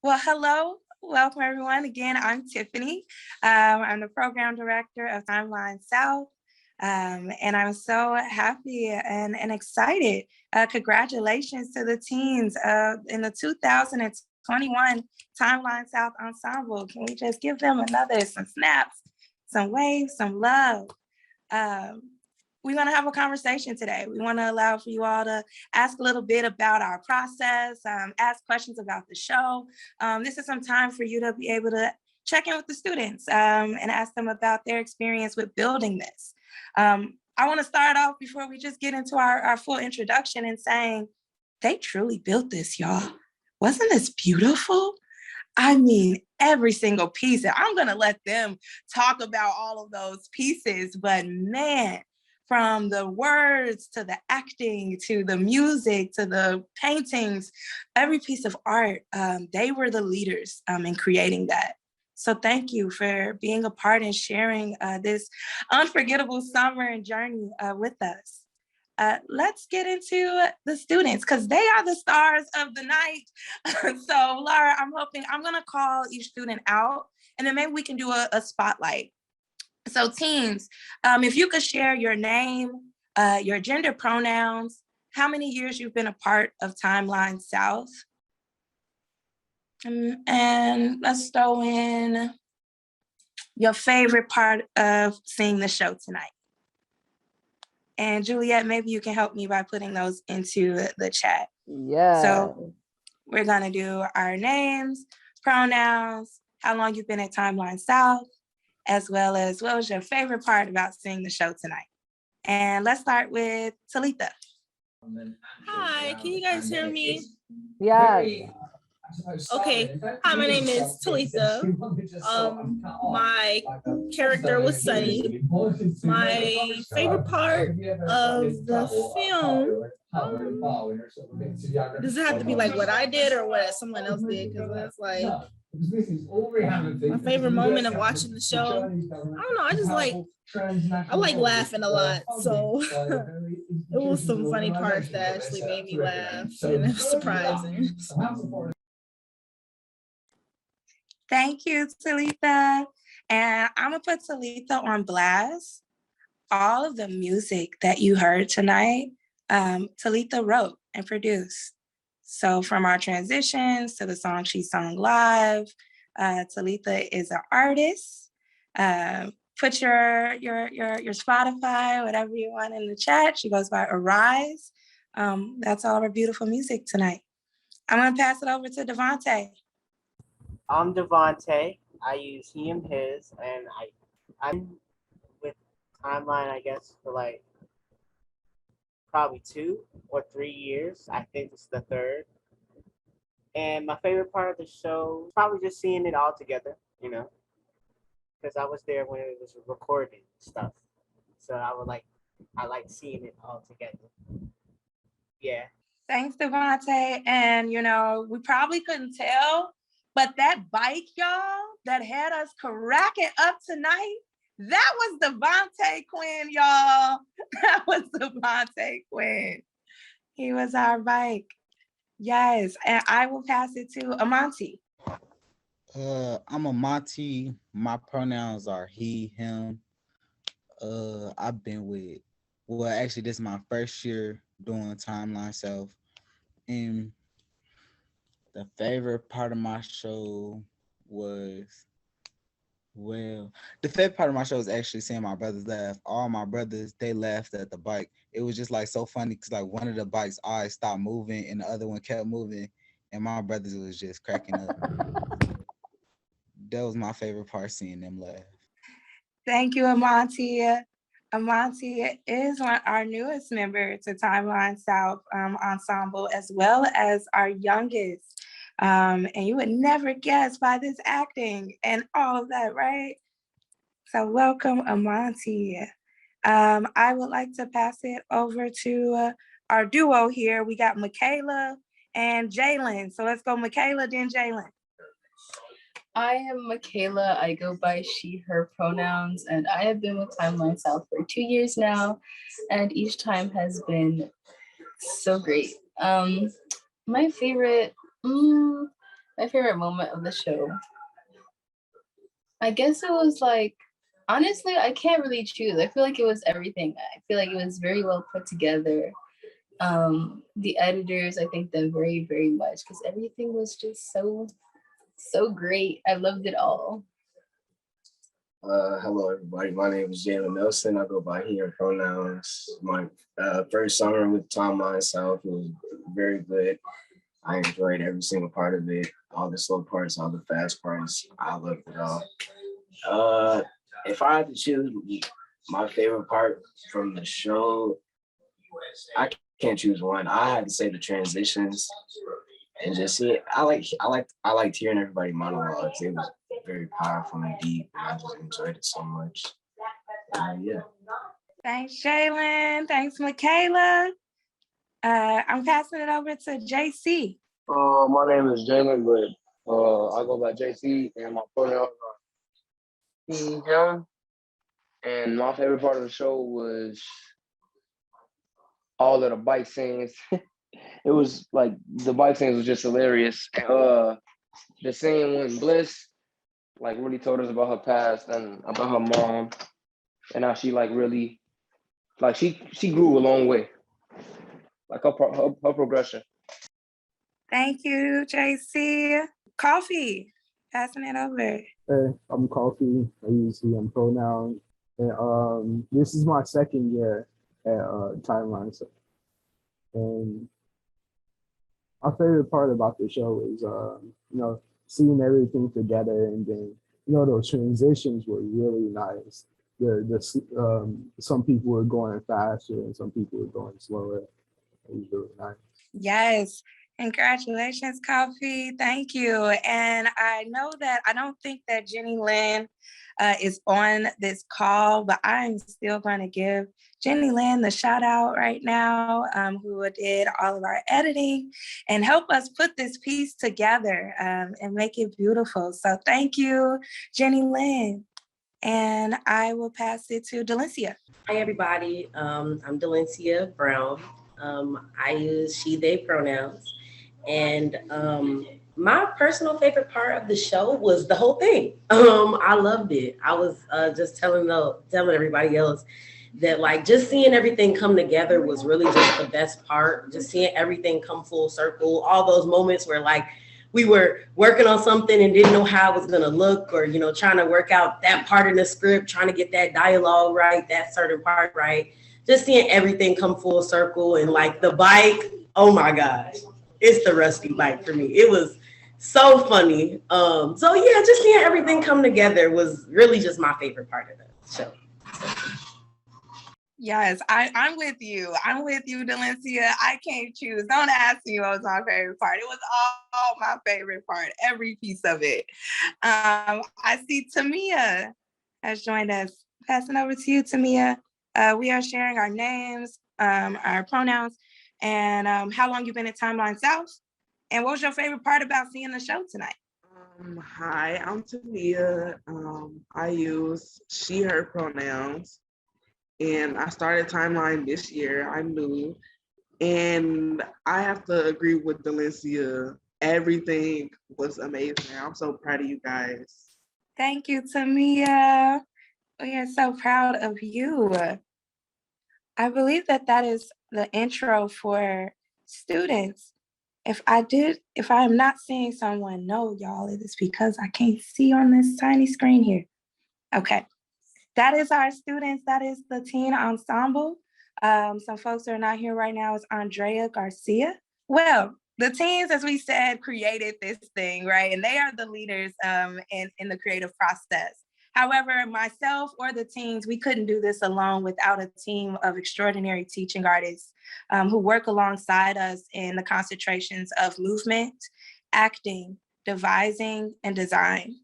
Well, hello. Welcome, everyone. Again, I'm Tiffany. I'm the program director of Timeline South. And I'm so happy and excited. Congratulations to the teams in the 2021 Timeline South Ensemble. Can we just give them some snaps, some waves, some love? Um, we're going to have a conversation today. We want to allow for you all to ask a little bit about our process, ask questions about the show. This is some time for you to be able to check in with the students and ask them about their experience with building this. I want to start off before we just get into our full introduction and saying, they truly built this, y'all. Wasn't this beautiful? I mean, every single piece. And I'm going to let them talk about all of those pieces. But man, from the words to the acting to the music to the paintings, every piece of art, they were the leaders in creating that. So thank you for being a part and sharing this unforgettable summer and journey with us. Let's get into the students because they are the stars of the night. So Laura, I'm gonna call each student out and then maybe we can do a spotlight. So teams, if you could share your name, your gender pronouns, how many years you've been a part of Timeline South. And let's throw in your favorite part of seeing the show tonight. And Juliet, maybe you can help me by putting those into the chat. Yeah. So we're gonna do our names, pronouns, how long you've been at Timeline South, as well as what was your favorite part about seeing the show tonight. And let's start with Talitha. Hi, can you guys hear me? Yeah. Okay. Hi, my name is Talitha. My character was Sunny. My favorite part of the film, does it have to be like what I did or what someone else did? Because that's like my favorite moment of watching the show. I don't know. I like laughing a lot. So it was some funny parts that actually made me laugh, and it was surprising. Thank you, Talitha. And I'm gonna put Talitha on blast. All of the music that you heard tonight, Talitha wrote and produced. So from our transitions to the song she sung live, Talitha is an artist. Put your Spotify, whatever you want in the chat. She goes by Arise. That's all of our beautiful music tonight. I'm gonna pass it over to Devontae. I'm Devontae. I use he and his, and I'm with Timeline, I guess, for like probably 2 or 3 years. I think it's the 3rd. And my favorite part of the show is probably just seeing it all together, because I was there when it was recording stuff. So I like seeing it all together. Yeah. Thanks, Devontae. And we probably couldn't tell, but that bike, y'all, that had us cracking up tonight, that was Devontae Quinn, y'all. That was Devontae Quinn. He was our bike. Yes, and I will pass it to Amonte. I'm Amonte. My pronouns are he, him. I've been actually this is my first year doing Timeline South. And the favorite part of my show was, the favorite part of my show is actually seeing my brothers laugh. All my brothers, they laughed at the bike. It was just like so funny because like one of the bikes eyes stopped moving and the other one kept moving, and my brothers was just cracking up. That was my favorite part, seeing them laugh. Thank you, Amonte. Amonte is our newest member to Timeline South Ensemble, as well as our youngest. And you would never guess by this acting and all of that, right? So welcome, Amonte. I would like to pass it over to our duo here. We got Michaela and Jalen. So let's go Michaela, then Jalen. I am Michaela. I go by she, her pronouns, and I have been with Timeline South for 2 years now, and each time has been so great. My favorite, My favorite moment of the show. I guess it was like, honestly, I can't really choose. I feel like it was everything. I feel like it was very well put together. The editors, I thank them very, very much because everything was just so great. I loved it all. Hello, everybody. My name is Jalen Nelson. I go by he and pronouns. My first summer with Timeline South was very good. I enjoyed every single part of it, all the slow parts, all the fast parts. I loved it all. If I had to choose my favorite part from the show, I can't choose one. I had to say the transitions and just see it. I liked hearing everybody monologues. It was very powerful and deep, and I just enjoyed it so much. Yeah. Thanks, Jalen. Thanks, Michaela. I'm passing it over to JC. My name is Jalen, but I go by JC, and my pronouns are he, him. And my favorite part of the show was all of the bike scenes. It was like the bike scenes was just hilarious. The scene when Bliss like really told us about her past and about her mom and how she like really like she grew a long way. Like her progression. Thank you, JC. Coffee, passing it over. Hey, I'm Coffee. I use he and pronouns. And this is my second year at Timeline. And my favorite part about the show is, seeing everything together, and then, those transitions were really nice. Some people were going faster and some people were going slower. It was really nice. Yes. Congratulations, Coffee. Thank you. And I know that I don't think that Jenny Lynn is on this call, but I'm still going to give Jenny Lynn the shout out right now, who did all of our editing and help us put this piece together and make it beautiful. So thank you, Jenny Lynn. And I will pass it to Delencia. Hi, everybody. I'm Delencia Brown. I use she, they pronouns. And my personal favorite part of the show was the whole thing. I loved it. I was just telling everybody else that like just seeing everything come together was really just the best part. Just seeing everything come full circle, all those moments where like we were working on something and didn't know how it was going to look, or, trying to work out that part in the script, trying to get that dialogue right, that certain part right. Just seeing everything come full circle, and like the bike, oh my gosh, it's the rusty bike for me. It was so funny. So yeah, just seeing everything come together was really just my favorite part of the show. Yes, I'm with you. I'm with you, Delencia. I can't choose. Don't ask me what was my favorite part. It was all my favorite part, every piece of it. I see Tamia has joined us. Passing over to you, Tamia. We are sharing our names, our pronouns, and how long you've been at Timeline South. And what was your favorite part about seeing the show tonight? Hi, I'm Tamia. I use she, her pronouns. And I started Timeline this year. I'm new. And I have to agree with Delencia. Everything was amazing. I'm so proud of you guys. Thank you, Tamia. We are so proud of you. I believe that is the intro for students. If I am not seeing someone, no, y'all, it is because I can't see on this tiny screen here. Okay. That is our students. That is the teen ensemble. Some folks that are not here right now is Andrea Garcia. Well, the teens, as we said, created this thing, right? And they are the leaders in the creative process. However, myself or the teens, we couldn't do this alone without a team of extraordinary teaching artists who work alongside us in the concentrations of movement, acting, devising, and design.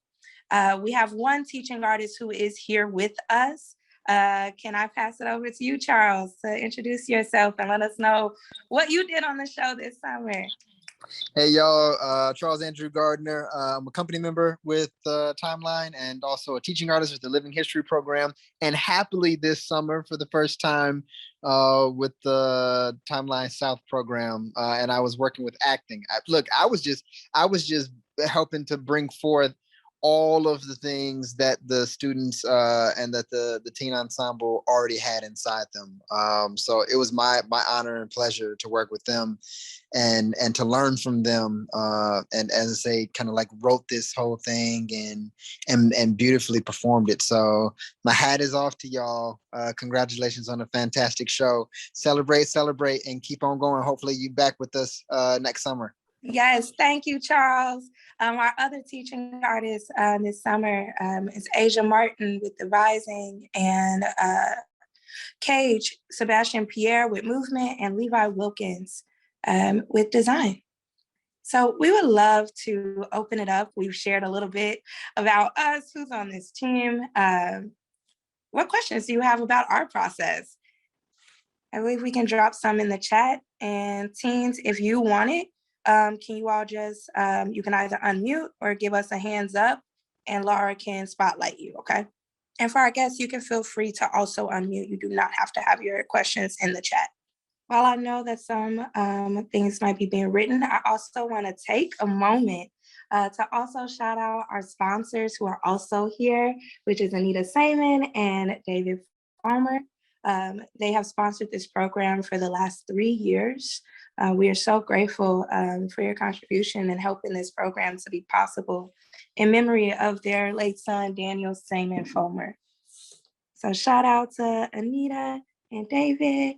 We have one teaching artist who is here with us. Can I pass it over to you, Charles, to introduce yourself and let us know what you did on the show this summer? Hey, y'all, Charles Andrew Gardner. I'm a company member with Timeline and also a teaching artist with the Living History program. And happily this summer, for the first time with the Timeline South program, and I was working with acting. I was just helping to bring forth all of the things that the students and that the teen ensemble already had inside them. So it was my honor and pleasure to work with them and to learn from them. And as I say, kind of like wrote this whole thing and beautifully performed it. So my hat is off to y'all. Congratulations on a fantastic show. Celebrate, and keep on going. Hopefully you back with us next summer. Yes, thank you, Charles. Our other teaching artist this summer is Asia Martin with The Rising, and Cage, Sebastian Pierre with Movement, and Levi Wilkins with Design. So we would love to open it up. We've shared a little bit about us, who's on this team. What questions do you have about our process? I believe we can drop some in the chat. And teens, if you want it, can you all just, you can either unmute or give us a hands up and Laura can spotlight you, okay? And for our guests, you can feel free to also unmute. You do not have to have your questions in the chat. While I know that some things might be being written, I also want to take a moment to also shout out our sponsors who are also here, which is Anita Seaman and David Farmer. They have sponsored this program for the last 3 years. We are so grateful for your contribution in helping this program to be possible in memory of their late son, Daniel Seaman Fulmer. So shout out to Anita and David.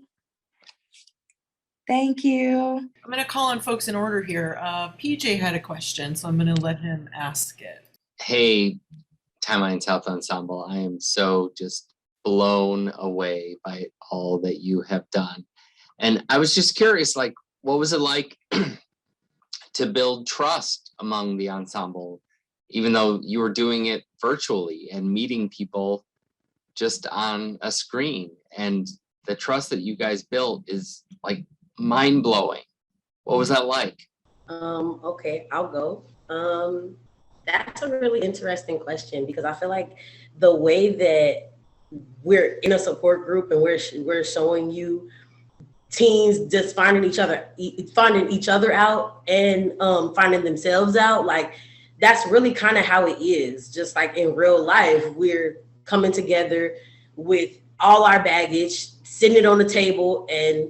Thank you. I'm going to call on folks in order here. PJ had a question, so I'm going to let him ask it. Hey, Timeline South Ensemble. I am so just blown away by all that you have done. And I was just curious, like, what was it like to build trust among the ensemble, even though you were doing it virtually and meeting people just on a screen? And the trust that you guys built is like mind-blowing. What was that like? Okay, I'll go. That's a really interesting question because I feel like the way that we're in a support group and we're showing you teens just finding each other out and finding themselves out, like that's really kind of how it is. Just like in real life, we're coming together with all our baggage, sitting it on the table and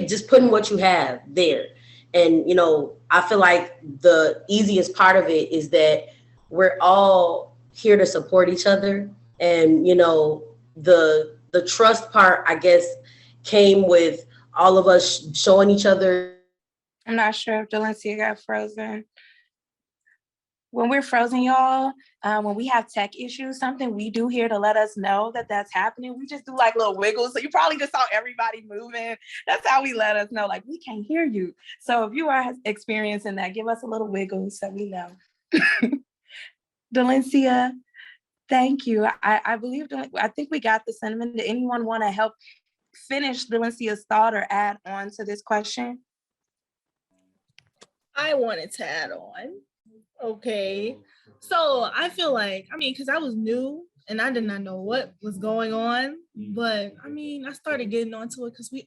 just putting what you have there. And, you know, I feel like the easiest part of it is that we're all here to support each other. And, you know, the trust part, I guess, came with all of us showing each other. I'm not sure if Delencia got frozen. When we're frozen, y'all, when we have tech issues, something we do here to let us know that that's happening, we just do like little wiggles. So you probably just saw everybody moving. That's how we let us know, like, we can't hear you. So if you are experiencing that, give us a little wiggle so we know. Delencia, thank you. I think we got the sentiment. Did anyone want to help finish Delencia's thought or add on to this question? I wanted to add on. Okay. So I feel like, because I was new and I did not know what was going on, but I started getting onto it because we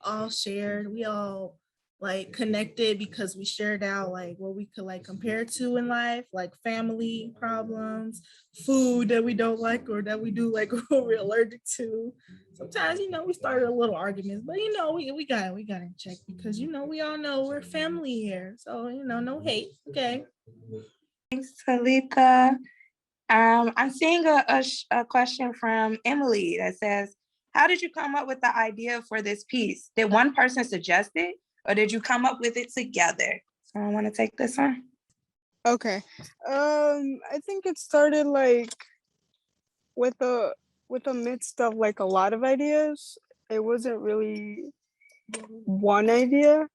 all like connected because we shared out like what we could like compare to in life, like family problems, food that we don't like or that we do like we're allergic to. Sometimes, we started a little arguments, but we got it in check because we all know we're family here. So, no hate. Okay. Thanks, Talika. I'm seeing a question from Emily that says, how did you come up with the idea for this piece? Did one person suggest it or did you come up with it together? So I want to take this one. Okay. I think it started like with a midst of like a lot of ideas. It wasn't really one idea.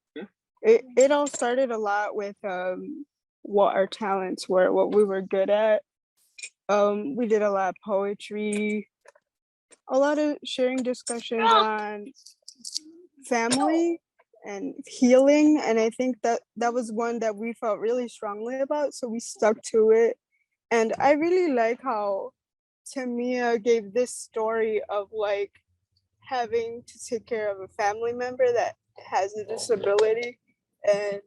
It all started a lot with what our talents were, what we were good at. We did a lot of poetry, a lot of sharing discussions on family and healing. And I think that was one that we felt really strongly about. So we stuck to it. And I really like how Tamia gave this story of like having to take care of a family member that has a disability. And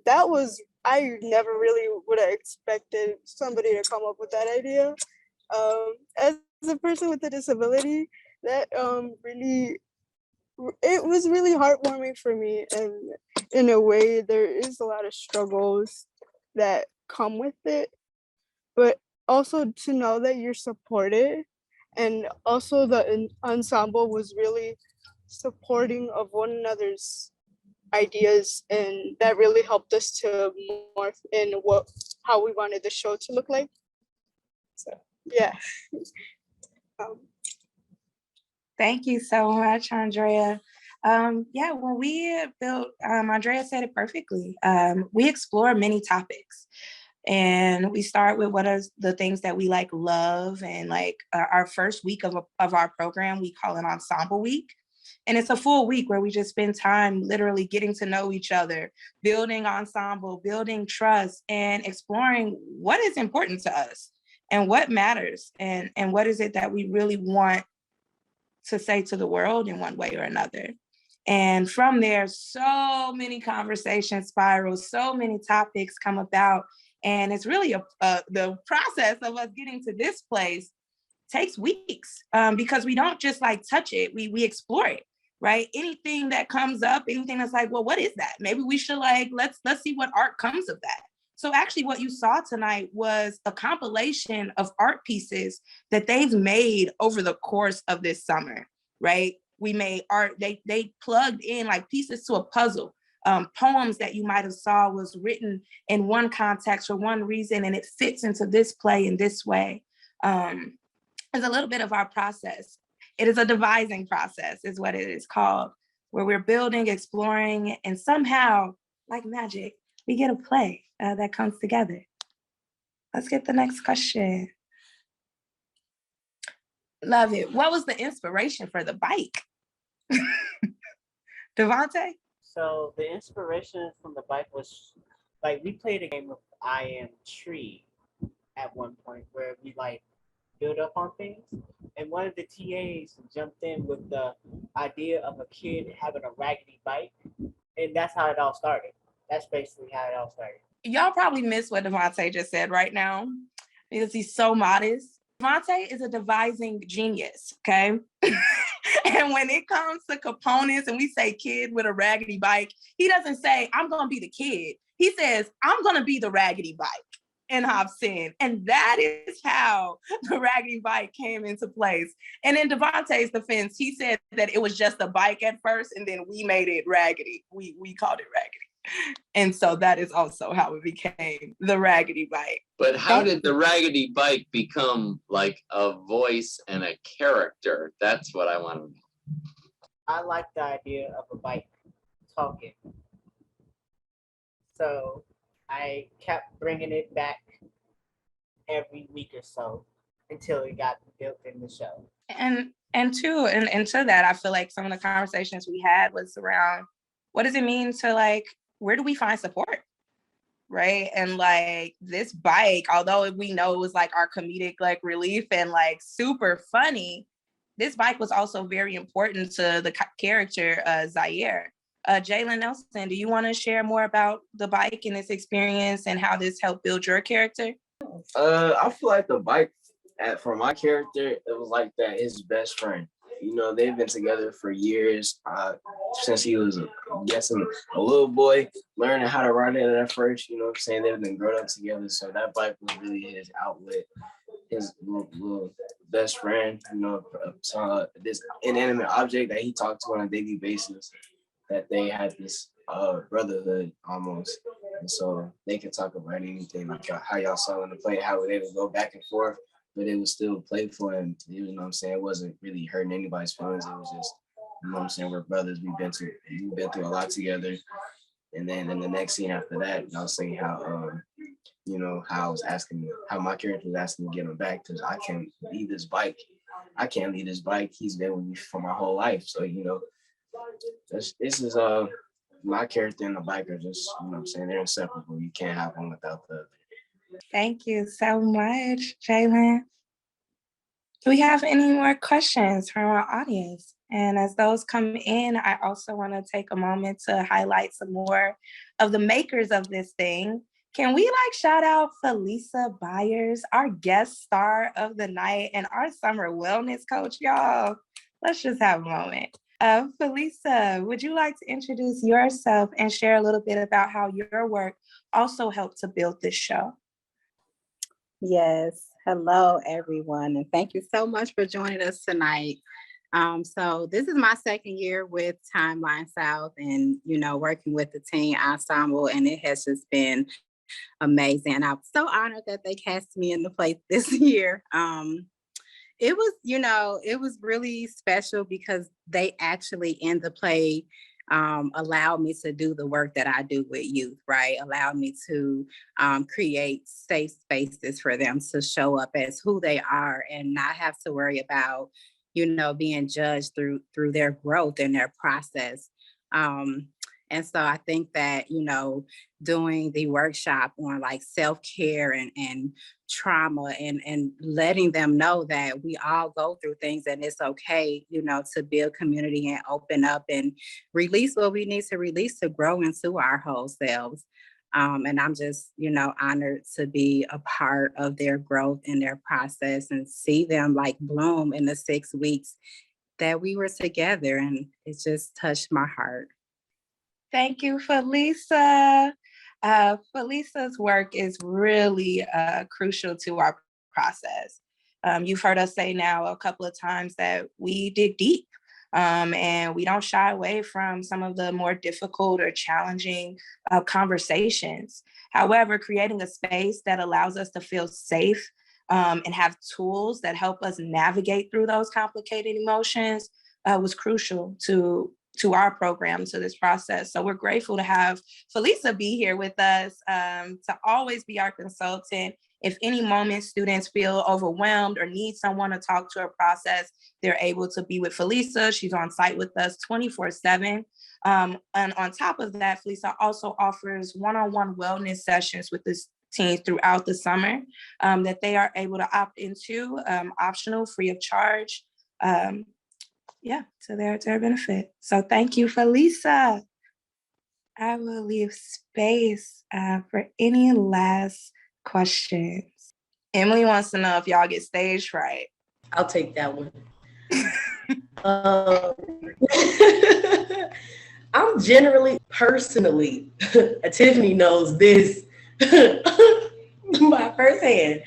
that was I never really would have expected somebody to come up with that idea. As a person with a disability, that really it was really heartwarming for me, and in a way there is a lot of struggles that come with it, but also to know that you're supported, and also the ensemble was really supporting of one another's ideas, and that really helped us to morph in how we wanted the show to look like. So yeah. um, Thank you so much, Andrea. Yeah, when we built, Andrea said it perfectly. We explore many topics, and we start with what are the things that we like love, and like our first week of our program, we call it Ensemble Week. And it's a full week where we just spend time literally getting to know each other, building ensemble, building trust, and exploring what is important to us and what matters, and what is it that we really want to say to the world in one way or another. And from there, so many conversations spiral, so many topics come about. And it's really the process of us getting to this place takes weeks, because we don't just like touch it, we explore it, right? Anything that comes up, anything that's like, well, what is that? Maybe we should like, let's see what art comes of that. So actually what you saw tonight was a compilation of art pieces that they've made over the course of this summer, right? We made art, they plugged in like pieces to a puzzle. Poems that you might have saw was written in one context for one reason, and it fits into this play in this way. Is a little bit of our process. It is a devising process, is what it is called, where we're building, exploring, and somehow, like magic, we get a play that comes together. Let's get the next question. Love it. What was the inspiration for the bike? Devontae? So the inspiration from the bike was like we played a game of I Am Tree at one point where we like build up on things. And one of the TAs jumped in with the idea of a kid having a raggedy bike. And that's how it all started. That's basically how it all started. Y'all probably missed what Devontae just said right now because he's so modest. Devontae is a devising genius, okay? And when it comes to components and we say kid with a raggedy bike, he doesn't say, I'm gonna be the kid. He says, I'm gonna be the raggedy bike in Hobson. And that is how the raggedy bike came into place. And in Devontae's defense, he said that it was just a bike at first, and then we made it raggedy. We called it raggedy. And so that is also how it became the raggedy bike. But how did the raggedy bike become like a voice and a character? That's what I want to know. I like the idea of a bike talking. So I kept bringing it back every week or so until it got built in the show. And to that, I feel like some of the conversations we had was around what does it mean to like, where do we find support? Right. And like this bike, although we know it was like our comedic like relief and like super funny, this bike was also very important to the character Zaire. Jalen Nelson, do you want to share more about the bike and its experience and how this helped build your character? I feel like the bike, for my character, it was like that his best friend. You know, they've been together for years, since he was, I'm guessing, a little boy, learning how to ride it at first. You know what I'm saying? They've been growing up together, so that bike was really his outlet, his little best friend. You know, this inanimate object that he talked to on a daily basis. That they had this brotherhood almost, and so they could talk about anything, like how y'all saw in the play, how they would go back and forth, but it was still playful, and you know what I'm saying, it wasn't really hurting anybody's feelings. It was just, you know what I'm saying, we're brothers. We've been through a lot together. And then in the next scene after that, I was saying how you know, how I was asking, how my character was asking to get him back because I can't leave this bike. I can't leave this bike. He's been with me for my whole life. So, you know, this is my character and the bike are just, you know what I'm saying, they're inseparable. You can't have one without the other. Thank you so much, Jalen. Do we have any more questions from our audience? And as those come in, I also want to take a moment to highlight some more of the makers of this thing. Can we shout out Felisa Byers, our guest star of the night and our summer wellness coach, y'all? Let's just have a moment. Felisa, would you like to introduce yourself and share a little bit about how your work also helped to build this show? Yes. Hello, everyone, and thank you so much for joining us tonight. So this is my second year with Timeline South and, working with the teen ensemble, and it has just been amazing. And I'm so honored that they cast me in the play this year. It was really special because they actually in the play allowed me to do the work that I do with youth, right? Allowed me to create safe spaces for them to show up as who they are and not have to worry about, being judged through their growth and their process. And so I think that, doing the workshop on self-care and trauma and letting them know that we all go through things and it's okay, to build community and open up and release what we need to release to grow into our whole selves. And I'm just, honored to be a part of their growth and their process and see them bloom in the 6 weeks that we were together. And it just touched my heart. Thank you, Felisa. Felisa's work is really crucial to our process. You've heard us say now a couple of times that we dig deep and we don't shy away from some of the more difficult or challenging conversations. However, creating a space that allows us to feel safe and have tools that help us navigate through those complicated emotions was crucial to our program, to this process. So we're grateful to have Felisa be here with us, to always be our consultant. If any moment students feel overwhelmed or need someone to talk to a process, they're able to be with Felisa. She's on site with us 24/7. And on top of that, Felisa also offers one-on-one wellness sessions with the teens throughout the summer that they are able to opt into, optional, free of charge. To their benefit. So thank you, Felisa. I will leave space for any last questions. Emily wants to know if y'all get stage fright. I'll take that one. I'm generally, personally, Tiffany knows this by firsthand.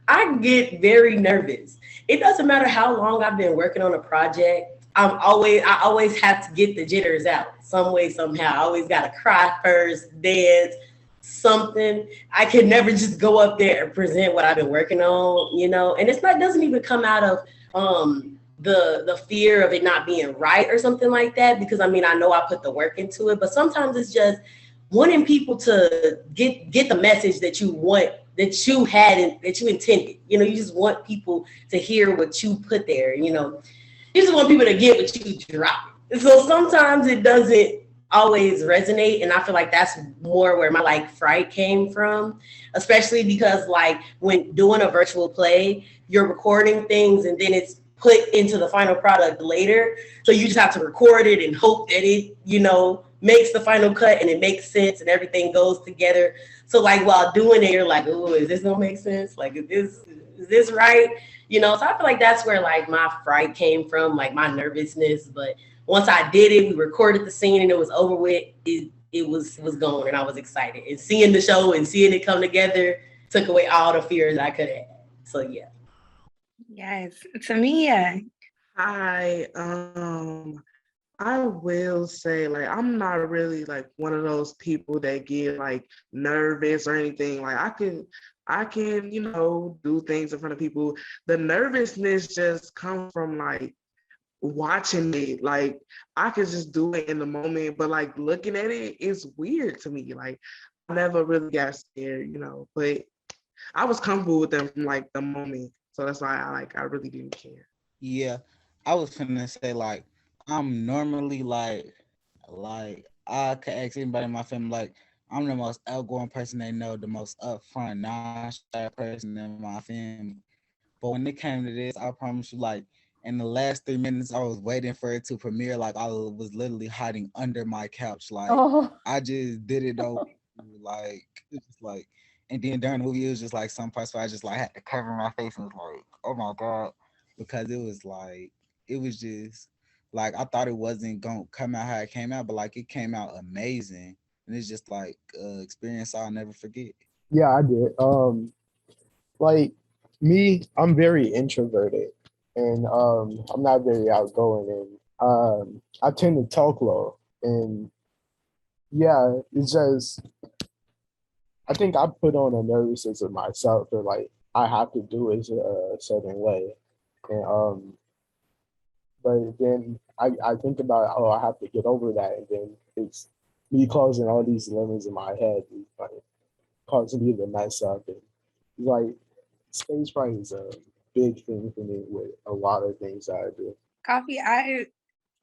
I get very nervous. It doesn't matter how long I've been working on a project. I always have to get the jitters out some way, somehow. I always got to cry first, dance, something. I can never just go up there and present what I've been working on, and doesn't even come out of the fear of it not being right or something like that, because I know I put the work into it, but sometimes it's just wanting people to get the message that you want, that you had and that you intended. You just want people to hear what you put there, You just want people to get what you drop. So sometimes it doesn't always resonate. And I feel like that's more where my fright came from, especially because when doing a virtual play, you're recording things and then it's put into the final product later. So you just have to record it and hope that it, makes the final cut and it makes sense and everything goes together. So while doing it, you're like, oh, is this gonna make sense? Is this right? So I feel like that's where my fright came from, my nervousness. But once I did it, we recorded the scene and it was over with. It was gone and I was excited. And seeing the show and seeing it come together took away all the fears I could have. So yeah. Yes, Tamia. Hi. I will say, I'm not really one of those people that get nervous or anything. I can, do things in front of people. The nervousness just comes from watching it. I could just do it in the moment, but looking at it is weird to me. I never really got scared, but I was comfortable with them from the moment. So that's why I really didn't care. Yeah, I was finna say I'm normally I could ask anybody in my family I'm the most outgoing person they know, the most upfront, non-shy person in my family. But when it came to this, I promise you, in the last 3 minutes, I was waiting for it to premiere. I was literally hiding under my couch. I just did it over. like it was just like, and then during the movie it was just like some parts where I just like had to cover my face and was like, oh my god, because it was just like I thought it wasn't gonna come out how it came out, but like it came out amazing, and it's just like experience I'll never forget. Yeah, I did. Like me, I'm very introverted, and I'm not very outgoing, and I tend to talk low, and yeah, it's just I think I put on a nervousness myself, or like I have to do it a certain way, and but then I think about, oh, I have to get over that, and then it's me causing all these lemons in my head, like causing me to mess up, and like stage fright is a big thing for me with a lot of things that I do. Coffee, I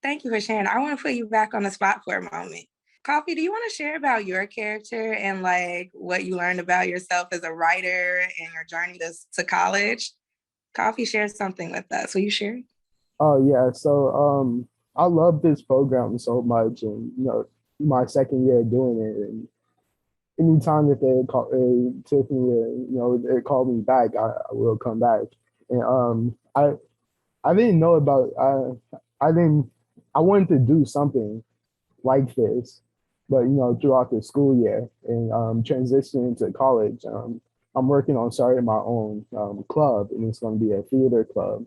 thank you for sharing. I want to put you back on the spot for a moment. Coffee, do you want to share about your character and like what you learned about yourself as a writer and your journey to college? Coffee shared something with us. Will you share? Oh yeah, so I love this program so much, and my second year doing it, and anytime that they call Tiffany, they call me back, I will come back. And I didn't know about I didn't I wanted to do something like this, but throughout the school year and transitioning to college, I'm working on starting my own club, and it's going to be a theater club,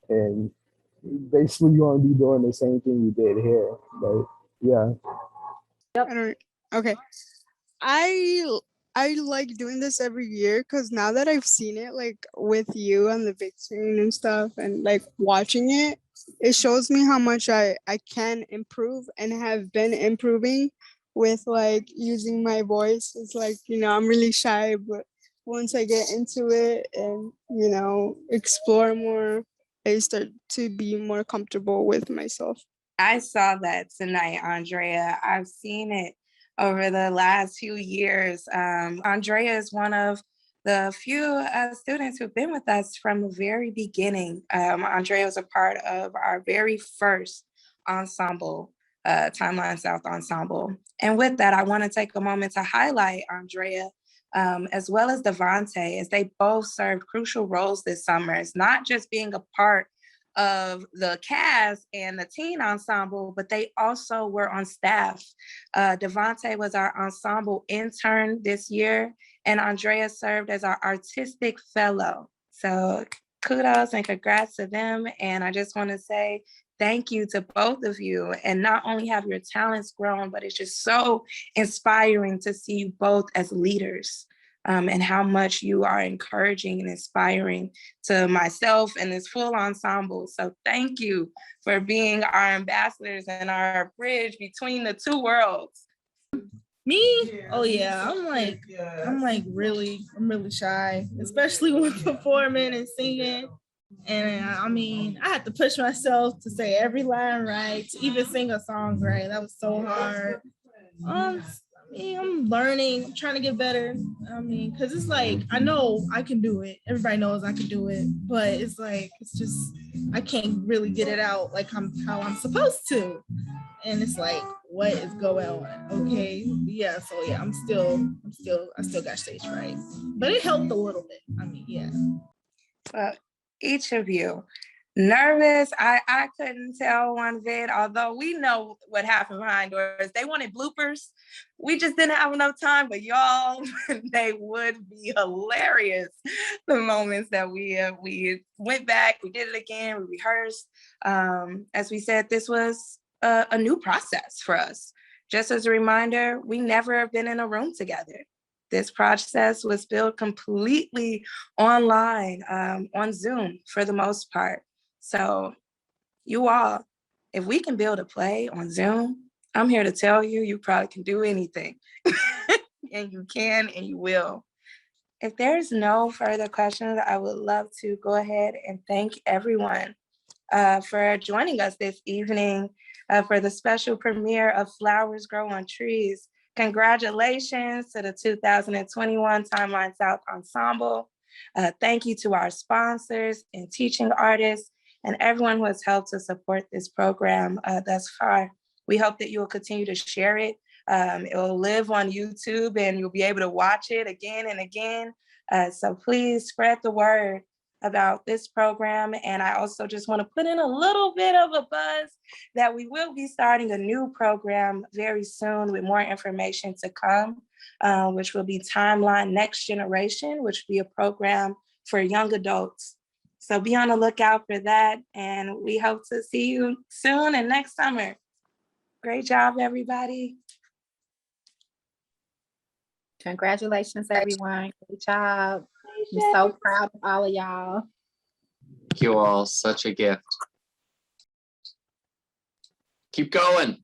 and basically you're going to be doing the same thing you did here, but yeah. I don't, okay. I I like doing this every year because now that I've seen it like with you on the big screen and stuff and like watching it, it shows me how much I can improve and have been improving with like using my voice. It's like, I'm really shy, but once I get into it and, explore more, I start to be more comfortable with myself. I saw that tonight, Andrea. I've seen it over the last few years. Andrea is one of the few students who've been with us from the very beginning. Andrea was a part of our very first ensemble, Timeline South Ensemble. And with that, I want to take a moment to highlight Andrea as well as Devontae, as they both served crucial roles this summer. It's not just being a part of the cast and the teen ensemble, but they also were on staff. Devontae was our ensemble intern this year, and Andrea served as our artistic fellow. So kudos and congrats to them. And I just want to say thank you to both of you. And not only have your talents grown, but it's just so inspiring to see you both as leaders. And how much you are encouraging and inspiring to myself and this full ensemble. So thank you for being our ambassadors and our bridge between the two worlds. Me? Oh yeah, I'm really shy, especially when performing and singing. And I mean, I had to push myself to say every line right, to even sing a song right. That was so hard. I'm learning, I'm trying to get better. I mean, because it's like, I know I can do it. Everybody knows I can do it, but it's like, it's just, I can't really get it out like how I'm supposed to. And it's like, what is going on? Okay. Yeah. So yeah, I still got stage fright, but it helped a little bit. I mean, yeah. Well, each of you, nervous. I couldn't tell one bit, although we know what happened behind doors. They wanted bloopers. We just didn't have enough time, but y'all, they would be hilarious. The moments that we went back, we did it again, we rehearsed. As we said, this was a new process for us. Just as a reminder, we never have been in a room together. This process was built completely online, on Zoom for the most part. So you all, if we can build a play on Zoom, I'm here to tell you, you probably can do anything. And you can and you will. If there's no further questions, I would love to go ahead and thank everyone for joining us this evening for the special premiere of Flowers Grow on Trees. Congratulations to the 2021 Timeline South Ensemble. Thank you to our sponsors and teaching artists and everyone who has helped to support this program thus far. We hope that you will continue to share it It will live on YouTube and you'll be able to watch it again and again. So please spread the word about this program. And I also just want to put in a little bit of a buzz that we will be starting a new program very soon with more information to come, which will be Timeline Next Generation, which will be a program for young adults. So be on the lookout for that. And we hope to see you soon and next summer. Great job, everybody. Congratulations, everyone. Great job. I'm so proud of all of y'all. Thank you all. Such a gift. Keep going.